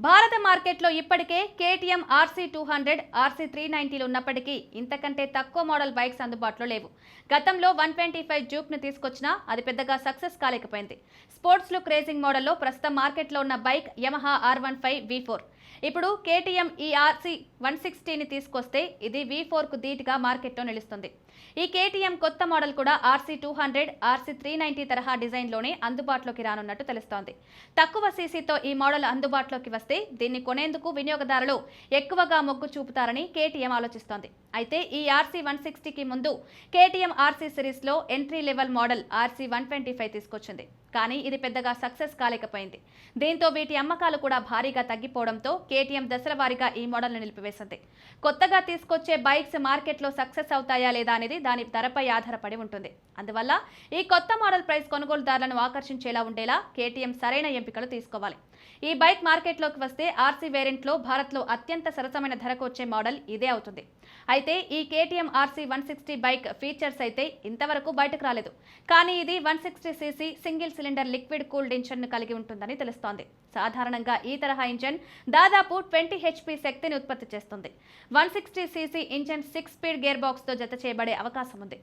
భారత మార్కెట్లో ఇప్పటికే కేటీఎం RC200, RC390లు ఉన్నప్పటికీ ఇంతకంటే తక్కువ మోడల్ బైక్స్ అందుబాటులో లేవు. గతంలో 125 జూక్ను తీసుకొచ్చినా అది పెద్దగా సక్సెస్ కాలేకపోయింది. స్పోర్ట్స్ లుక్ రేసింగ్ మోడల్లో ప్రస్తుతం మార్కెట్లో ఉన్న బైక్ యమహా R15 V4. ఇప్పుడు కేటీఎం ఈ RC160ని తీసుకొస్తే ఇది V4కు ధీటుగా మార్కెట్లో నిలుస్తుంది. ఈ కేటీఎం కొత్త మోడల్ కూడా RC200, RC390 తరహా డిజైన్లోనే అందుబాటులోకి రానున్నట్టు తెలుస్తోంది. తక్కువ సీసీతో ఈ మోడల్ అందుబాటులోకి వస్తే దీన్ని కొనేందుకు వినియోగదారులు ఎక్కువగా మొగ్గు చూపుతారని కేటీఎం ఆలోచిస్తోంది. అయితే ఈ RC160కి ముందు కేటీఎం RC సిరీస్లో ఎంట్రీ లెవెల్ మోడల్ RC125 తీసుకొచ్చింది. కానీ ఇది పెద్దగా సక్సెస్ కాలేకపోయింది. దీంతో వీటి అమ్మకాలు కూడా భారీగా తగ్గిపోవడంతో కేటీఎం దశల వారీగా ఈ మోడల్ను నిలిపివేసింది. కొత్తగా తీసుకొచ్చే బైక్స్ మార్కెట్లో సక్సెస్ అవుతాయా లేదా అనేది దాని ధరపై ఆధారపడి ఉంటుంది. అందువల్ల ఈ కొత్త మోడల్ ప్రైస్ కొనుగోలుదారులను ఆకర్షించేలా ఉండేలా కేటీఎం సరైన ఎంపికలు తీసుకోవాలి. ఈ బైక్ మార్కెట్లోకి వస్తే RC వేరియంట్లో భారత్లో అత్యంత సరసమైన ధరకు వచ్చే మోడల్ ఇదే అవుతుంది. అయితే ఈ కేటీఎం RC160 బైక్ ఫీచర్స్ అయితే ఇంతవరకు బయటకు రాలేదు. కానీ ఇది 160cc single cylinder liquid cooled ఇంజన్ను కలిగి ఉంటుందని తెలుస్తోంది. సాధారణంగా ఈ తరహా ఇంజన్ దాదాపు 20 HP శక్తిని ఉత్పత్తి చేస్తుంది. 160cc ఇంజన్ 6 స్పీడ్ గేర్ బాక్స్తో జత చేయబడే అవకాశం ఉంది.